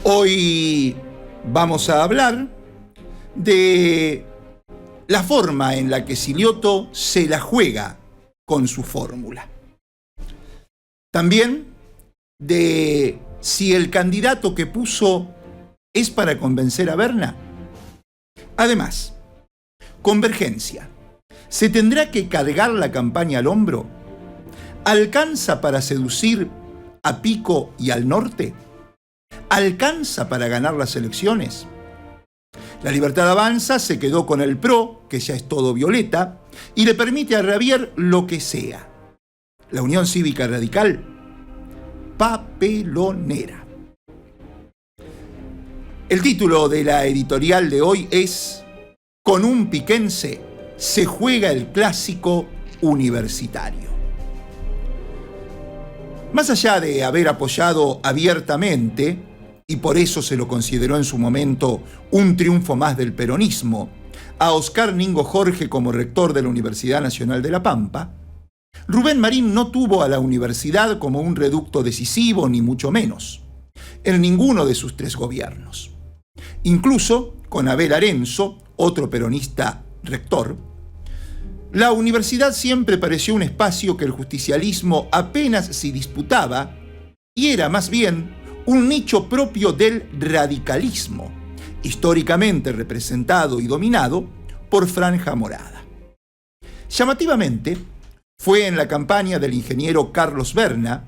Hoy vamos a hablar de la forma en la que Silioto se la juega con su fórmula. También de si el candidato que puso es para convencer a Berna. Además, Convergencia. ¿Se tendrá que cargar la campaña al hombro? ¿Alcanza para seducir a Pico y al norte? ¿Alcanza para ganar las elecciones? La Libertad Avanza se quedó con el PRO, que ya es todo violeta, y le permite a Rabier lo que sea. La Unión Cívica Radical, papelonera. El título de la editorial de hoy es Con un piquense se juega el clásico universitario. Más allá de haber apoyado abiertamente, y por eso se lo consideró en su momento un triunfo más del peronismo, a Oscar Ningo Jorge como rector de la Universidad Nacional de La Pampa, Rubén Marín no tuvo a la universidad como un reducto decisivo, ni mucho menos, en ninguno de sus tres gobiernos. Incluso con Abel Arenzo, otro peronista rector, la universidad siempre pareció un espacio que el justicialismo apenas si disputaba y era más bien un nicho propio del radicalismo, históricamente representado y dominado por Franja Morada. Llamativamente, fue en la campaña del ingeniero Carlos Berna,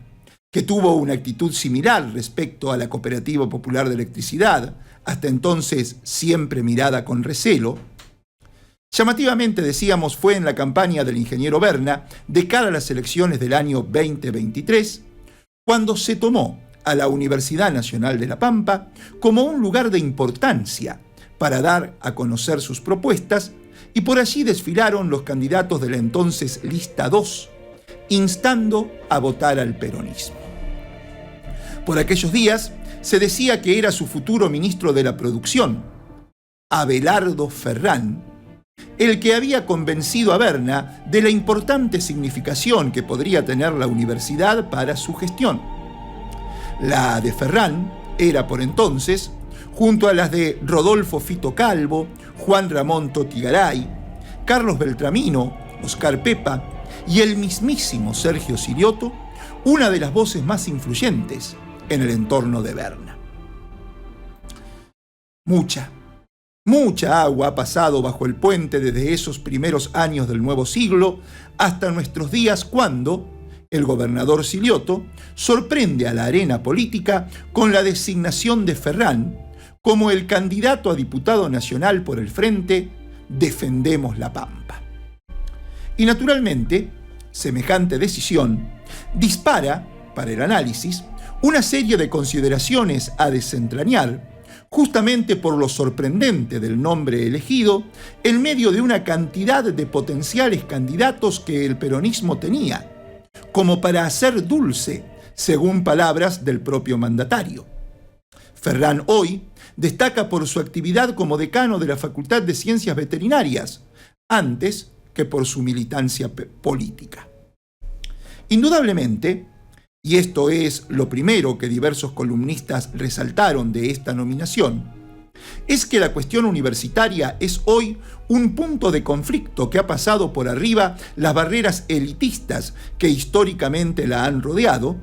que tuvo una actitud similar respecto a la Cooperativa Popular de Electricidad, hasta entonces siempre mirada con recelo. Llamativamente, decíamos, fue en la campaña del ingeniero Berna de cara a las elecciones del año 2023, cuando se tomó a la Universidad Nacional de La Pampa como un lugar de importancia para dar a conocer sus propuestas, y por allí desfilaron los candidatos de la entonces Lista 2, instando a votar al peronismo. Por aquellos días se decía que era su futuro ministro de la Producción, Abelardo Ferrán, el que había convencido a Berna de la importante significación que podría tener la universidad para su gestión. La de Ferrán era por entonces, junto a las de Rodolfo Fito Calvo, Juan Ramón Totigaray, Carlos Beltramino, Oscar Pepa y el mismísimo Sergio Silioto, una de las voces más influyentes en el entorno de Berna. Mucha agua ha pasado bajo el puente desde esos primeros años del nuevo siglo hasta nuestros días, cuando el gobernador Silioto sorprende a la arena política con la designación de Ferrán como el candidato a diputado nacional por el Frente Defendemos la Pampa. Y naturalmente, semejante decisión dispara, para el análisis, una serie de consideraciones a desentrañar, justamente por lo sorprendente del nombre elegido, en medio de una cantidad de potenciales candidatos que el peronismo tenía, como para hacer dulce, según palabras del propio mandatario. Ferrán hoy destaca por su actividad como decano de la Facultad de Ciencias Veterinarias, antes que por su militancia política. Indudablemente, y esto es lo primero que diversos columnistas resaltaron de esta nominación, es que la cuestión universitaria es hoy un punto de conflicto que ha pasado por arriba las barreras elitistas que históricamente la han rodeado,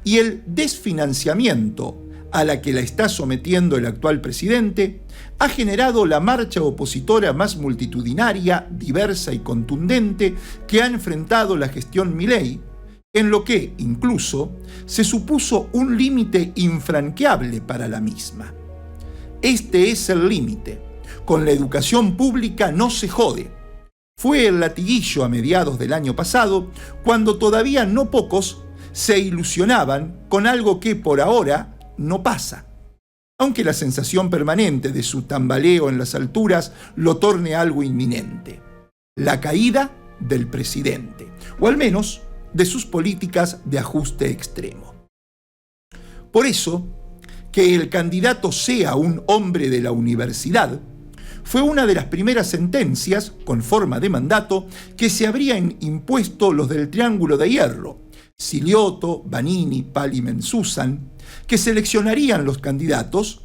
y el desfinanciamiento a la que la está sometiendo el actual presidente ha generado la marcha opositora más multitudinaria, diversa y contundente que ha enfrentado la gestión Milei, en lo que, incluso, se supuso un límite infranqueable para la misma. Este es el límite. Con la educación pública no se jode. Fue el latiguillo a mediados del año pasado, cuando todavía no pocos se ilusionaban con algo que por ahora no pasa, aunque la sensación permanente de su tambaleo en las alturas lo torne algo inminente: la caída del presidente, o al menos de sus políticas de ajuste extremo. Por eso, que el candidato sea un hombre de la universidad fue una de las primeras sentencias, con forma de mandato, que se habrían impuesto los del Triángulo de Hierro, Silioto, Vanini, Palimen, Susan, que seleccionarían los candidatos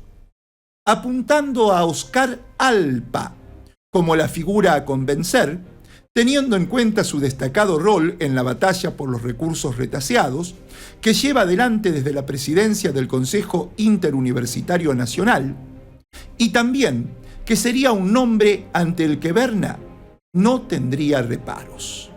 apuntando a Oscar Alpa como la figura a convencer, teniendo en cuenta su destacado rol en la batalla por los recursos retaseados que lleva adelante desde la presidencia del Consejo Interuniversitario Nacional, y también que sería un nombre ante el que Berna no tendría reparos.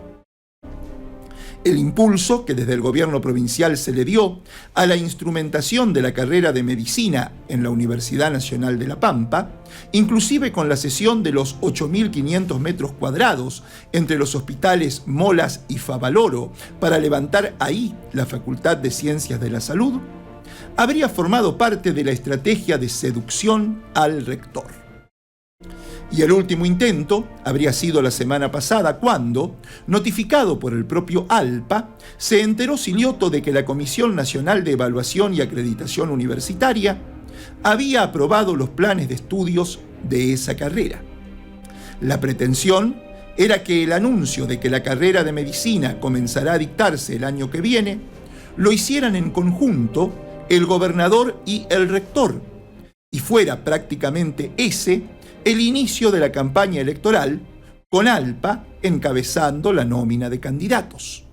El impulso que desde el gobierno provincial se le dio a la instrumentación de la carrera de medicina en la Universidad Nacional de La Pampa, inclusive con la cesión de los 8.500 metros cuadrados entre los hospitales Molas y Favaloro para levantar ahí la Facultad de Ciencias de la Salud, habría formado parte de la estrategia de seducción al rector. Y el último intento habría sido la semana pasada cuando, notificado por el propio Alpa, se enteró Silioto de que la Comisión Nacional de Evaluación y Acreditación Universitaria había aprobado los planes de estudios de esa carrera. La pretensión era que el anuncio de que la carrera de medicina comenzará a dictarse el año que viene lo hicieran en conjunto el gobernador y el rector, y fuera prácticamente ese el inicio de la campaña electoral, con Alpa encabezando la nómina de candidatos.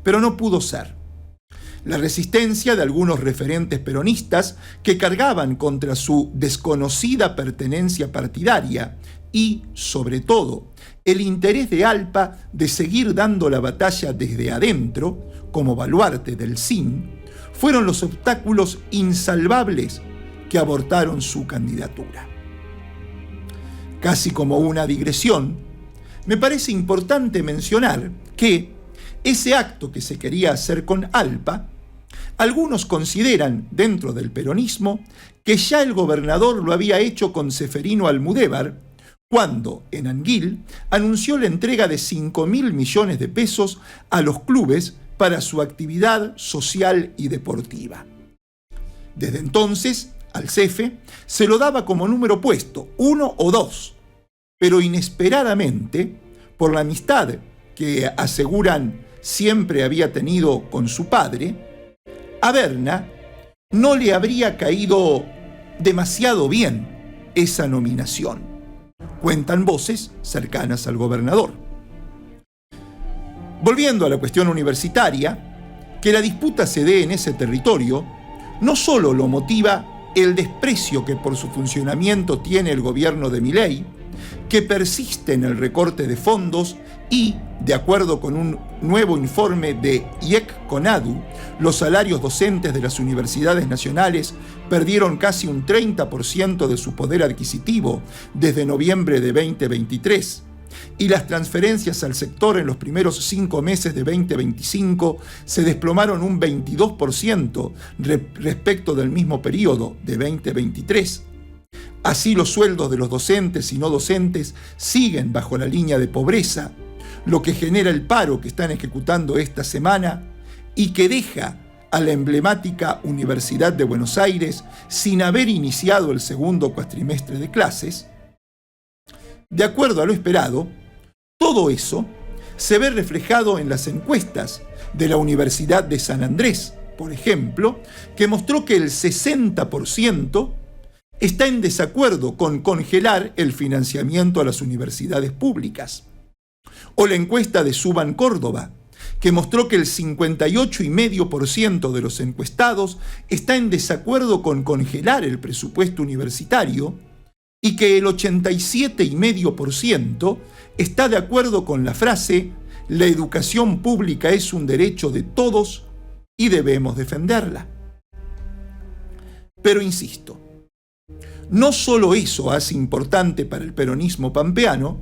Pero no pudo ser. La resistencia de algunos referentes peronistas que cargaban contra su desconocida pertenencia partidaria y, sobre todo, el interés de Alpa de seguir dando la batalla desde adentro, como baluarte del CIN, fueron los obstáculos insalvables que abortaron su candidatura. Casi como una digresión, me parece importante mencionar que ese acto que se quería hacer con Alpa, algunos consideran dentro del peronismo que ya el gobernador lo había hecho con Ceferino Almudévar, cuando en Anguil anunció la entrega de 5.000 millones de pesos a los clubes para su actividad social y deportiva. Desde entonces, al CEFE se lo daba como número puesto, 1 o 2, pero inesperadamente, por la amistad que aseguran siempre había tenido con su padre, a Berna no le habría caído demasiado bien esa nominación. Cuentan voces cercanas al gobernador. Volviendo a la cuestión universitaria, que la disputa se dé en ese territorio, no solo lo motiva el desprecio que por su funcionamiento tiene el gobierno de Milei, que persiste en el recorte de fondos y, de acuerdo con un nuevo informe de IEC-CONADU, los salarios docentes de las universidades nacionales perdieron casi un 30% de su poder adquisitivo desde noviembre de 2023, y las transferencias al sector en los primeros 5 meses de 2025 se desplomaron un 22% respecto del mismo periodo de 2023. Así los sueldos de los docentes y no docentes siguen bajo la línea de pobreza, lo que genera el paro que están ejecutando esta semana y que deja a la emblemática Universidad de Buenos Aires sin haber iniciado el segundo cuatrimestre de clases. De acuerdo a lo esperado, todo eso se ve reflejado en las encuestas de la Universidad de San Andrés, por ejemplo, que mostró que el 60% está en desacuerdo con congelar el financiamiento a las universidades públicas. O la encuesta de Suban Córdoba, que mostró que el 58,5% de los encuestados está en desacuerdo con congelar el presupuesto universitario y que el 87,5% está de acuerdo con la frase «La educación pública es un derecho de todos y debemos defenderla». Pero insisto, no solo eso hace importante para el peronismo pampeano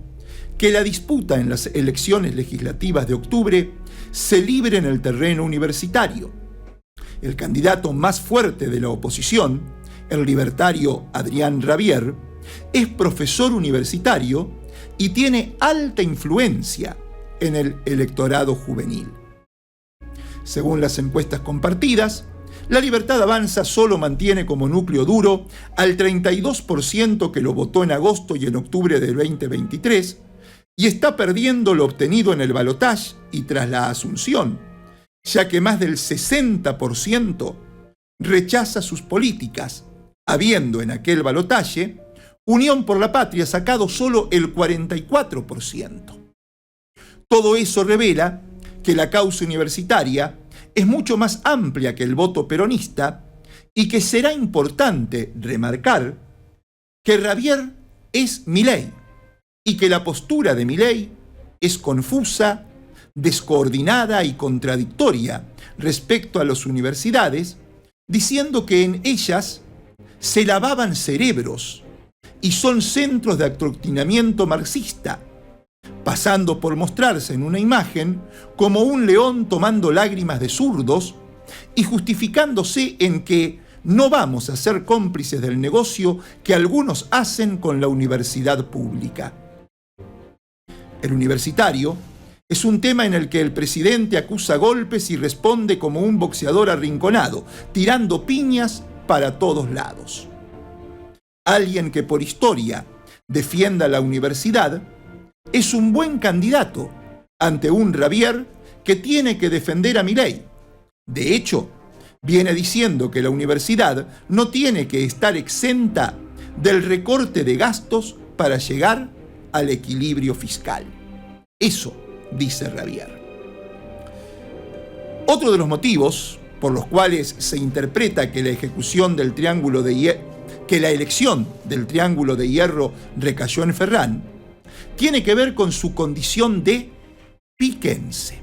que la disputa en las elecciones legislativas de octubre se libre en el terreno universitario. El candidato más fuerte de la oposición, el libertario Adrián Rabier, es profesor universitario y tiene alta influencia en el electorado juvenil. Según las encuestas compartidas, La Libertad Avanza solo mantiene como núcleo duro al 32% que lo votó en agosto y en octubre del 2023 y está perdiendo lo obtenido en el balotaje y tras la Asunción, ya que más del 60% rechaza sus políticas, habiendo en aquel balotaje Unión por la Patria sacado solo el 44%. Todo eso revela que la causa universitaria es mucho más amplia que el voto peronista y que será importante remarcar que Rabier es Milei y que la postura de Milei es confusa, descoordinada y contradictoria respecto a las universidades, diciendo que en ellas se lavaban cerebros y son centros de adoctrinamiento marxista, pasando por mostrarse en una imagen como un león tomando lágrimas de zurdos y justificándose en que no vamos a ser cómplices del negocio que algunos hacen con la universidad pública. El universitario es un tema en el que el presidente acusa golpes y responde como un boxeador arrinconado, tirando piñas para todos lados. Alguien que por historia defienda la universidad es un buen candidato ante un Rabier que tiene que defender a Milei. De hecho, viene diciendo que la universidad no tiene que estar exenta del recorte de gastos para llegar al equilibrio fiscal. Eso dice Rabier. Otro de los motivos por los cuales se interpreta que la elección del Triángulo de Hierro recayó en Ferrán tiene que ver con su condición de piquense.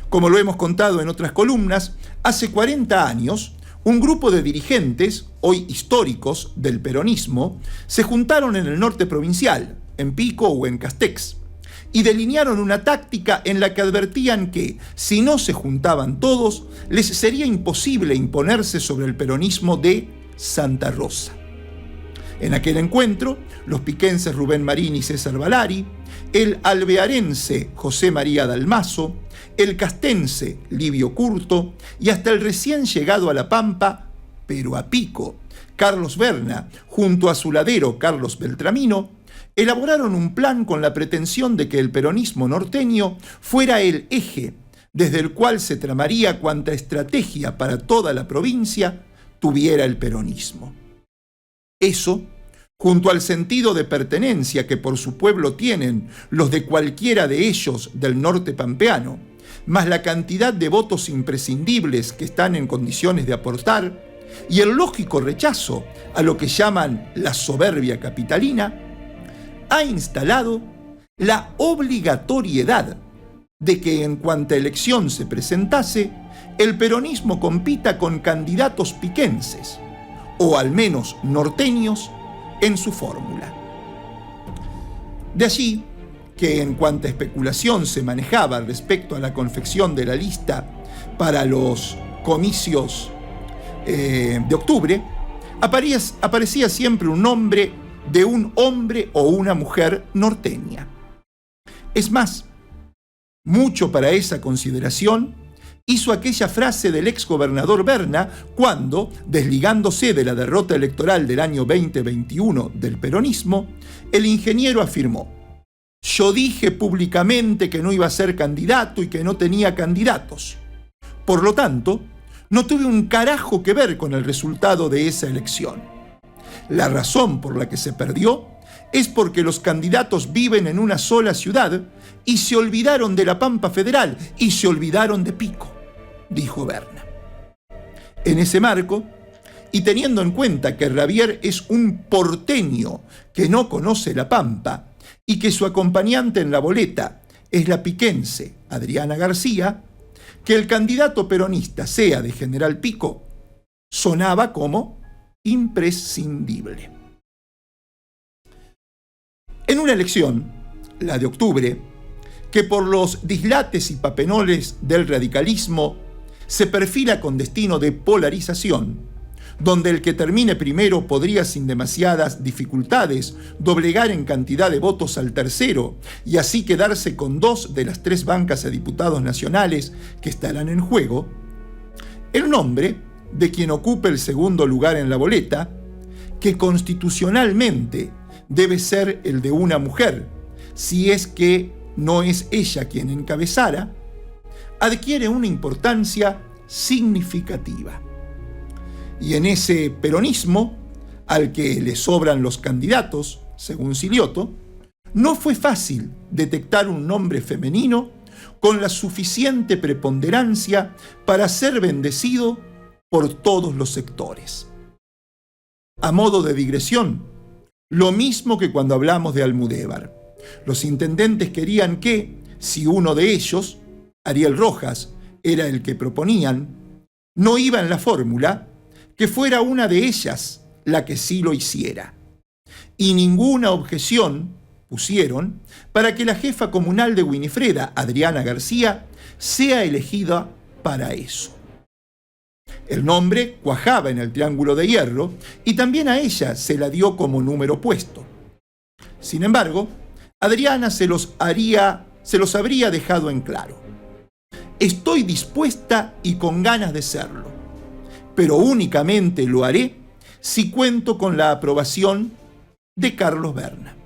Como lo hemos contado en otras columnas, hace 40 años, un grupo de dirigentes, hoy históricos, del peronismo, se juntaron en el norte provincial, en Pico o en Castex, y delinearon una táctica en la que advertían que, si no se juntaban todos, les sería imposible imponerse sobre el peronismo de Santa Rosa. En aquel encuentro, los piquenses Rubén Marín y César Valari, el alvearense José María Dalmazo, el castense Livio Curto y hasta el recién llegado a La Pampa, pero a Pico, Carlos Berna, junto a su ladero Carlos Beltramino, elaboraron un plan con la pretensión de que el peronismo norteño fuera el eje desde el cual se tramaría cuanta estrategia para toda la provincia tuviera el peronismo. Eso, junto al sentido de pertenencia que por su pueblo tienen los de cualquiera de ellos del norte pampeano, más la cantidad de votos imprescindibles que están en condiciones de aportar, y el lógico rechazo a lo que llaman la soberbia capitalina, ha instalado la obligatoriedad de que en cuanta elección se presentase, el peronismo compita con candidatos piquenses, o al menos norteños, en su fórmula. De allí que en cuanta especulación se manejaba respecto a la confección de la lista para los comicios de octubre, aparecía siempre un nombre de un hombre o una mujer norteña. Es más, mucho para esa consideración hizo aquella frase del exgobernador Berna cuando, desligándose de la derrota electoral del año 2021 del peronismo, el ingeniero afirmó: «Yo dije públicamente que no iba a ser candidato y que no tenía candidatos. Por lo tanto, no tuve un carajo que ver con el resultado de esa elección. La razón por la que se perdió es porque los candidatos viven en una sola ciudad y se olvidaron de la Pampa Federal y se olvidaron de Pico», dijo Berna. En ese marco, y teniendo en cuenta que Rabier es un porteño que no conoce la Pampa y que su acompañante en la boleta es la piquense Adriana García, que el candidato peronista sea de General Pico sonaba como imprescindible. En una elección, la de octubre, que por los dislates y papenoles del radicalismo se perfila con destino de polarización, donde el que termine primero podría sin demasiadas dificultades doblegar en cantidad de votos al tercero y así quedarse con 2 de las 3 bancas de diputados nacionales que estarán en juego, el nombre de quien ocupe el segundo lugar en la boleta, que constitucionalmente debe ser el de una mujer, si es que no es ella quien encabezara, adquiere una importancia significativa. Y en ese peronismo, al que le sobran los candidatos, según Silioto, no fue fácil detectar un nombre femenino con la suficiente preponderancia para ser bendecido por todos los sectores. A modo de digresión, lo mismo que cuando hablamos de Almudévar. Los intendentes querían que, si uno de ellos, Ariel Rojas, era el que proponían, no iba en la fórmula, que fuera una de ellas la que sí lo hiciera. Y ninguna objeción pusieron para que la jefa comunal de Winifreda, Adriana García, sea elegida para eso. El nombre cuajaba en el Triángulo de Hierro y también a ella se la dio como número puesto. Sin embargo, Adriana se los habría dejado en claro. Estoy dispuesta y con ganas de serlo, pero únicamente lo haré si cuento con la aprobación de Carlos Berna.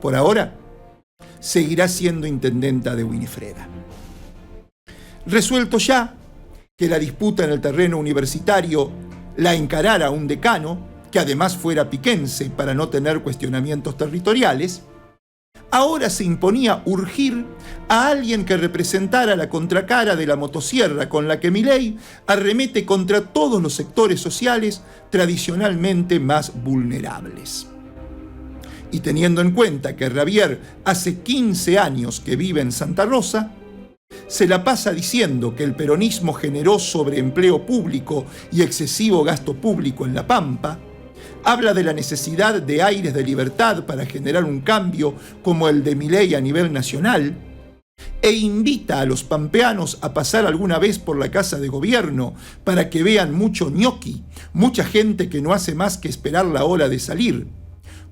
Por ahora, seguirá siendo intendenta de Winifreda. Resuelto ya que la disputa en el terreno universitario la encarara un decano, que además fuera piquense para no tener cuestionamientos territoriales, ahora se imponía urgir a alguien que representara la contracara de la motosierra con la que Milei arremete contra todos los sectores sociales tradicionalmente más vulnerables. Y teniendo en cuenta que Ravier hace 15 años que vive en Santa Rosa, se la pasa diciendo que el peronismo generó sobreempleo público y excesivo gasto público en La Pampa, habla de la necesidad de aires de libertad para generar un cambio como el de Milei a nivel nacional, e invita a los pampeanos a pasar alguna vez por la Casa de Gobierno para que vean mucho ñoqui, mucha gente que no hace más que esperar la hora de salir,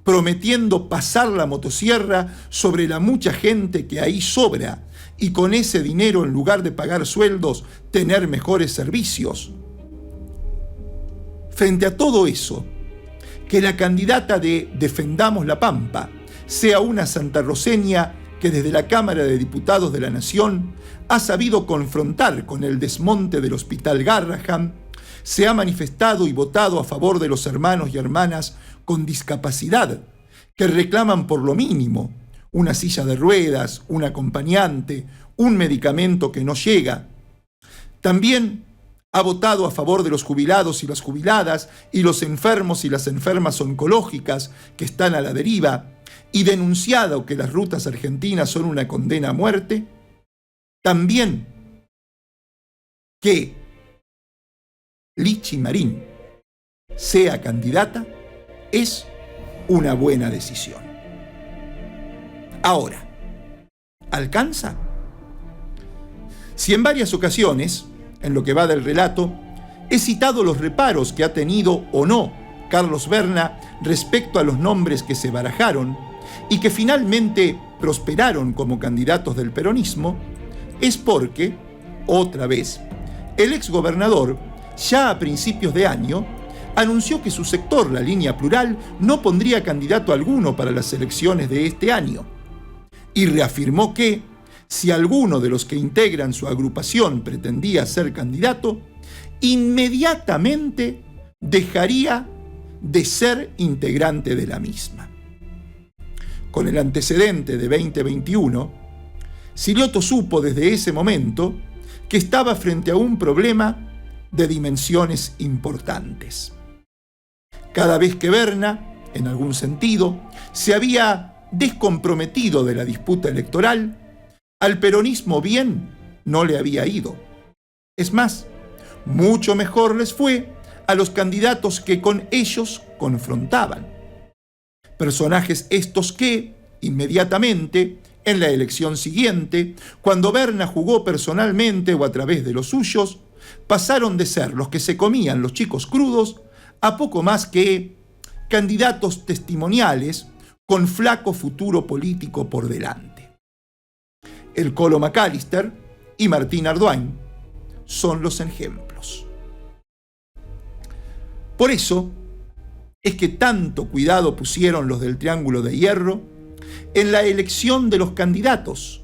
prometiendo pasar la motosierra sobre la mucha gente que ahí sobra y con ese dinero, en lugar de pagar sueldos, tener mejores servicios. Frente a todo eso, que la candidata de Defendamos la Pampa sea una santarroceña que desde la Cámara de Diputados de la Nación ha sabido confrontar con el desmonte del Hospital Garrahan, se ha manifestado y votado a favor de los hermanos y hermanas con discapacidad, que reclaman por lo mínimo una silla de ruedas, un acompañante, un medicamento que no llega. También ha votado a favor de los jubilados y las jubiladas y los enfermos y las enfermas oncológicas que están a la deriva y denunciado que las rutas argentinas son una condena a muerte. También que Lichi Marín sea candidata es una buena decisión. Ahora, ¿alcanza? Si en varias ocasiones, en lo que va del relato, he citado los reparos que ha tenido o no Carlos Berna respecto a los nombres que se barajaron y que finalmente prosperaron como candidatos del peronismo, es porque, otra vez, el exgobernador, ya a principios de año, anunció que su sector, la Línea Plural, no pondría candidato alguno para las elecciones de este año, y reafirmó que, si alguno de los que integran su agrupación pretendía ser candidato, inmediatamente dejaría de ser integrante de la misma. Con el antecedente de 2021, Silioto supo desde ese momento que estaba frente a un problema de dimensiones importantes. Cada vez que Berna, en algún sentido, se había descomprometido de la disputa electoral, al peronismo bien no le había ido. Es más, mucho mejor les fue a los candidatos que con ellos confrontaban. Personajes estos que, inmediatamente, en la elección siguiente, cuando Berna jugó personalmente o a través de los suyos, pasaron de ser los que se comían los chicos crudos a poco más que candidatos testimoniales con flaco futuro político por delante. El Colo McAllister y Martín Ardoin son los ejemplos. Por eso es que tanto cuidado pusieron los del Triángulo de Hierro en la elección de los candidatos,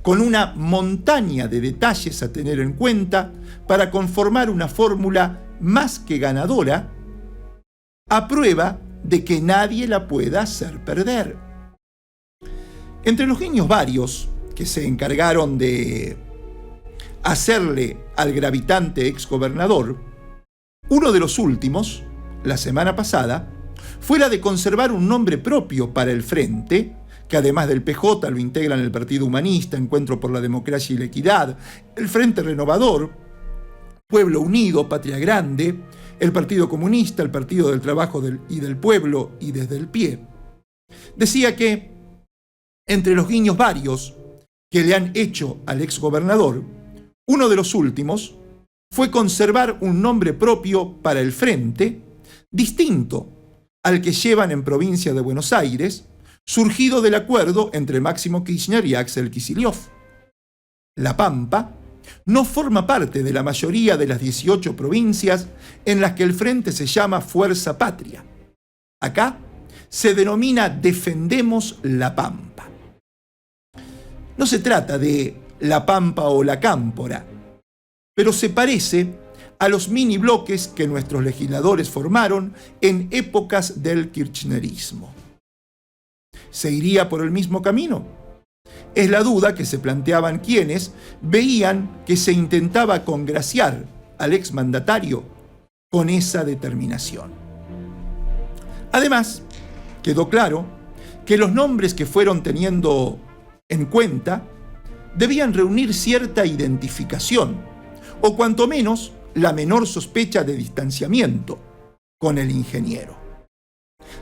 con una montaña de detalles a tener en cuenta para conformar una fórmula más que ganadora, a prueba de que nadie la pueda hacer perder. Entre los guiños varios que se encargaron de hacerle al gravitante exgobernador, uno de los últimos, la semana pasada, fue la de conservar un nombre propio para el Frente, que además del PJ lo integran el Partido Humanista, Encuentro por la Democracia y la Equidad, el Frente Renovador, Pueblo Unido, Patria Grande, el Partido Comunista, el Partido del Trabajo y del Pueblo y Desde el Pie. Decía que, entre los guiños varios que le han hecho al exgobernador, uno de los últimos fue conservar un nombre propio para el Frente, distinto al que llevan en provincia de Buenos Aires, surgido del acuerdo entre Máximo Kirchner y Axel Kicillof. La Pampa no forma parte de la mayoría de las 18 provincias en las que el Frente se llama Fuerza Patria. Acá se denomina Defendemos la Pampa. No se trata de la Pampa o la Cámpora, pero se parece a los mini bloques que nuestros legisladores formaron en épocas del kirchnerismo. ¿Se iría por el mismo camino? Es la duda que se planteaban quienes veían que se intentaba congraciar al exmandatario con esa determinación. Además, quedó claro que los nombres que fueron teniendo en cuenta debían reunir cierta identificación, o cuanto menos la menor sospecha de distanciamiento con el ingeniero.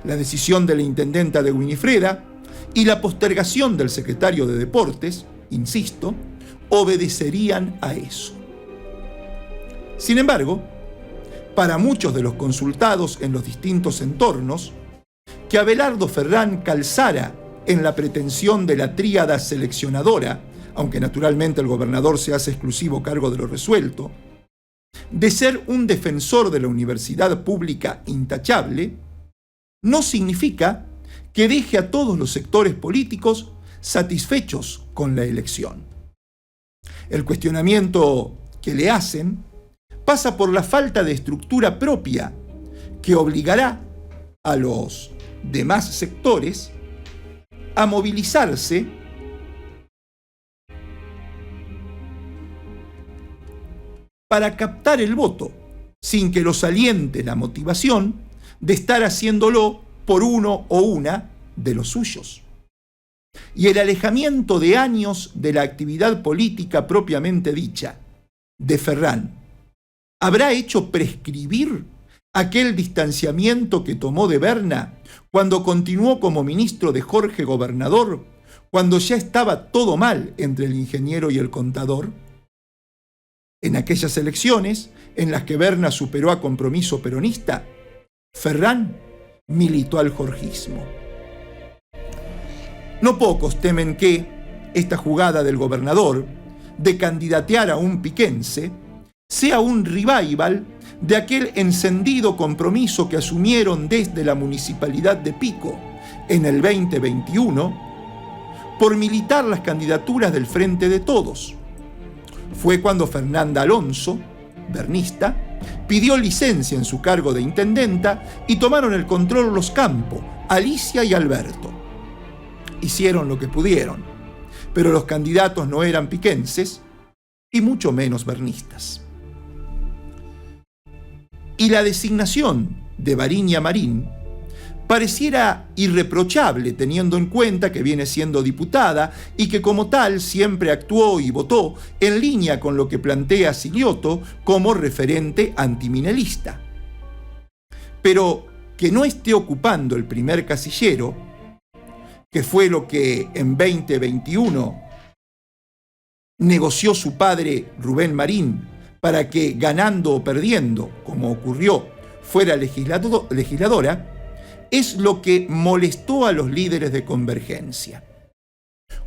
La decisión de la intendenta de Winifreda y la postergación del secretario de Deportes, insisto, obedecerían a eso. Sin embargo, para muchos de los consultados en los distintos entornos, que Abelardo Ferrán calzara en la pretensión de la tríada seleccionadora, aunque naturalmente el gobernador se hace exclusivo cargo de lo resuelto, de ser un defensor de la universidad pública intachable, no significa que deje a todos los sectores políticos satisfechos con la elección. El cuestionamiento que le hacen pasa por la falta de estructura propia que obligará a los demás sectores a movilizarse para captar el voto, sin que los aliente la motivación de estar haciéndolo por uno o una de los suyos. Y el alejamiento de años de la actividad política propiamente dicha de Ferrán habrá hecho prescribir aquel distanciamiento que tomó de Berna cuando continuó como ministro de Jorge Gobernador, cuando ya estaba todo mal entre el ingeniero y el contador. En aquellas elecciones en las que Berna superó a Compromiso peronista, Ferrán militó al jorgismo. No pocos temen que esta jugada del gobernador de candidatear a un piquense sea un revival de aquel encendido compromiso que asumieron desde la municipalidad de Pico en el 2021 por militar las candidaturas del Frente de Todos. Fue cuando Fernanda Alonso, bernista, pidió licencia en su cargo de intendenta y tomaron el control los Campo, Alicia y Alberto. Hicieron lo que pudieron, pero los candidatos no eran piquenses y mucho menos bernistas. Y la designación de Variña Marín pareciera irreprochable teniendo en cuenta que viene siendo diputada y que como tal siempre actuó y votó en línea con lo que plantea Silioto como referente antiminelista. Pero que no esté ocupando el primer casillero, que fue lo que en 2021 negoció su padre Rubén Marín para que ganando o perdiendo, como ocurrió, fuera legisladora, es lo que molestó a los líderes de Convergencia.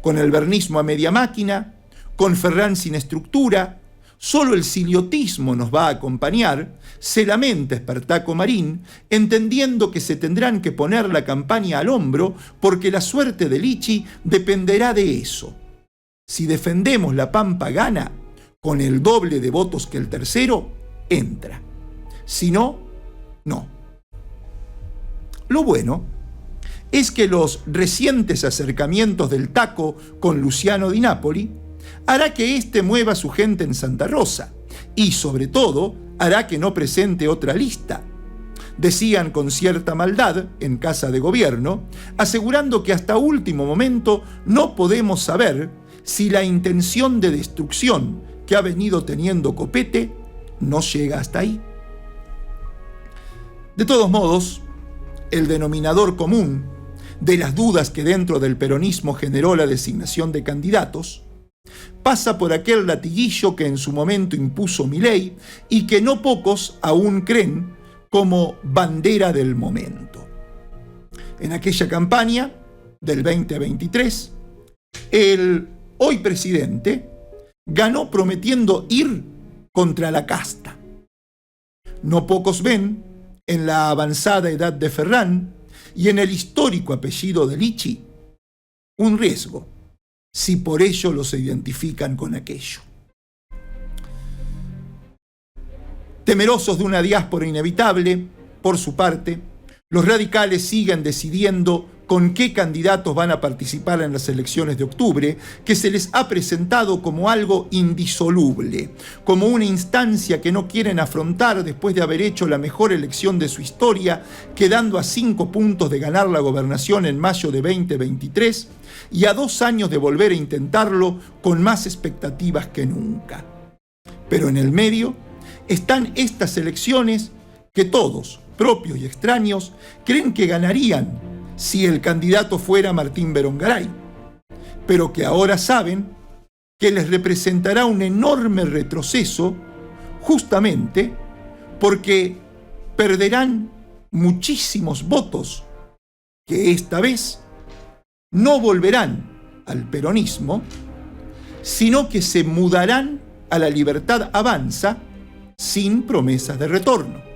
Con el bernismo a media máquina, con Ferrán sin estructura, solo el siliotismo nos va a acompañar, se lamenta Espartaco Marín, entendiendo que se tendrán que poner la campaña al hombro porque la suerte de Lichi dependerá de eso. Si defendemos la Pampa gana, con el doble de votos que el tercero, entra. Si no, no. Lo bueno es que los recientes acercamientos del Taco con Luciano Di Napoli hará que éste mueva a su gente en Santa Rosa y, sobre todo, hará que no presente otra lista. Decían con cierta maldad en Casa de Gobierno, asegurando que hasta último momento no podemos saber si la intención de destrucción que ha venido teniendo Copete no llega hasta ahí. De todos modos, el denominador común de las dudas que dentro del peronismo generó la designación de candidatos pasa por aquel latiguillo que en su momento impuso Milei y que no pocos aún creen como bandera del momento. En aquella campaña del 2023, el hoy presidente ganó prometiendo ir contra la casta. No pocos ven en la avanzada edad de Ferrán y en el histórico apellido de Lichi un riesgo, si por ello los identifican con aquello. Temerosos de una diáspora inevitable, por su parte, los radicales siguen decidiendo con qué candidatos van a participar en las elecciones de octubre, que se les ha presentado como algo indisoluble, como una instancia que no quieren afrontar después de haber hecho la mejor elección de su historia, quedando a 5 puntos de ganar la gobernación en mayo de 2023 y a 2 años de volver a intentarlo con más expectativas que nunca. Pero en el medio están estas elecciones que todos, propios y extraños, creen que ganarían si el candidato fuera Martín Berongaray, pero que ahora saben que les representará un enorme retroceso justamente porque perderán muchísimos votos que esta vez no volverán al peronismo, sino que se mudarán a La Libertad Avanza sin promesas de retorno.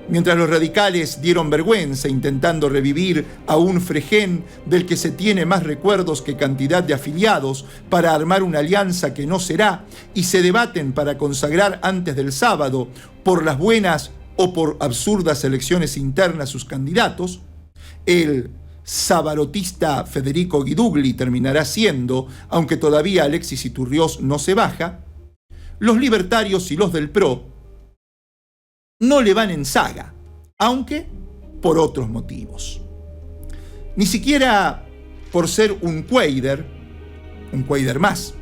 Mientras los radicales dieron vergüenza intentando revivir a un Fregén del que se tiene más recuerdos que cantidad de afiliados para armar una alianza que no será, y se debaten para consagrar antes del sábado, por las buenas o por absurdas elecciones internas, sus candidatos, el sabarotista Federico Guidugli terminará siendo, aunque todavía Alexis Iturrioz no se baja, los libertarios y los del PRO no le van en saga, aunque por otros motivos. Ni siquiera por ser un Cuader más,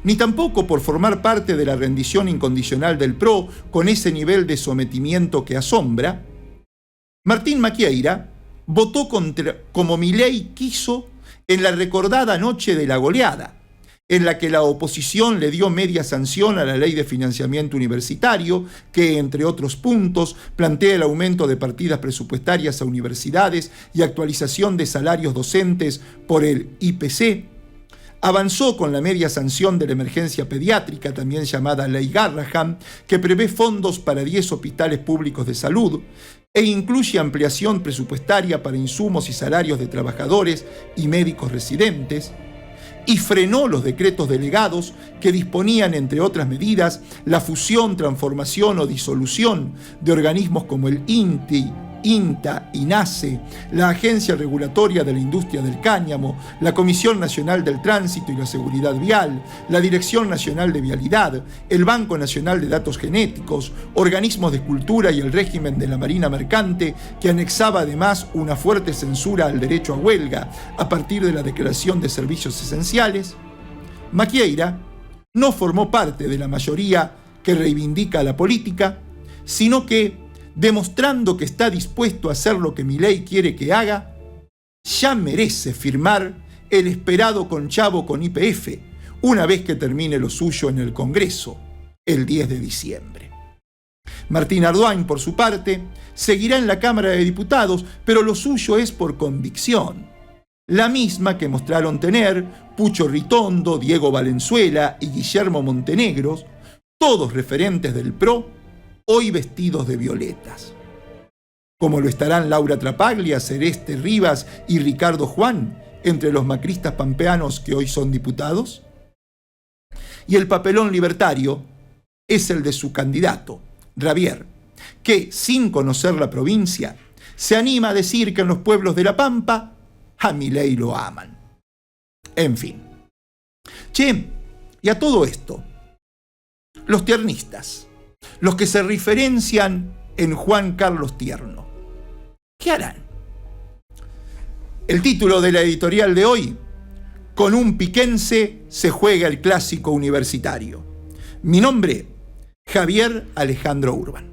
ni tampoco por formar parte de la rendición incondicional del PRO con ese nivel de sometimiento que asombra, Martín Maquieira votó como Milei quiso en la recordada noche de la goleada, en la que la oposición le dio media sanción a la ley de financiamiento universitario, que, entre otros puntos, plantea el aumento de partidas presupuestarias a universidades y actualización de salarios docentes por el IPC. Avanzó con la media sanción de la emergencia pediátrica, también llamada Ley Garrahan, que prevé fondos para 10 hospitales públicos de salud e incluye ampliación presupuestaria para insumos y salarios de trabajadores y médicos residentes, y frenó los decretos delegados que disponían, entre otras medidas, la fusión, transformación o disolución de organismos como el INTI, INTA, INASE, la Agencia Regulatoria de la Industria del Cáñamo, la Comisión Nacional del Tránsito y la Seguridad Vial, la Dirección Nacional de Vialidad, el Banco Nacional de Datos Genéticos, organismos de cultura y el régimen de la Marina Mercante, que anexaba además una fuerte censura al derecho a huelga a partir de la Declaración de Servicios Esenciales. Maquieira no formó parte de la mayoría que reivindica la política, sino que, demostrando que está dispuesto a hacer lo que Milei quiere que haga, ya merece firmar el esperado conchavo con YPF, una vez que termine lo suyo en el Congreso, el 10 de diciembre. Martín Ardoin, por su parte, seguirá en la Cámara de Diputados, pero lo suyo es por convicción, la misma que mostraron tener Pucho Ritondo, Diego Valenzuela y Guillermo Montenegro, todos referentes del PRO, hoy vestidos de violetas. Como lo estarán Laura Trapaglia, Celeste Rivas y Ricardo Juan, entre los macristas pampeanos que hoy son diputados. Y el papelón libertario es el de su candidato, Rabier, que, sin conocer la provincia, se anima a decir que en los pueblos de La Pampa a Milei lo aman. En fin. Che, y a todo esto, los tiernistas, los que se referencian en Juan Carlos Tierno, ¿qué harán? El título de la editorial de hoy: con un piquense se juega el clásico universitario. Mi nombre, Javier Alejandro Urban.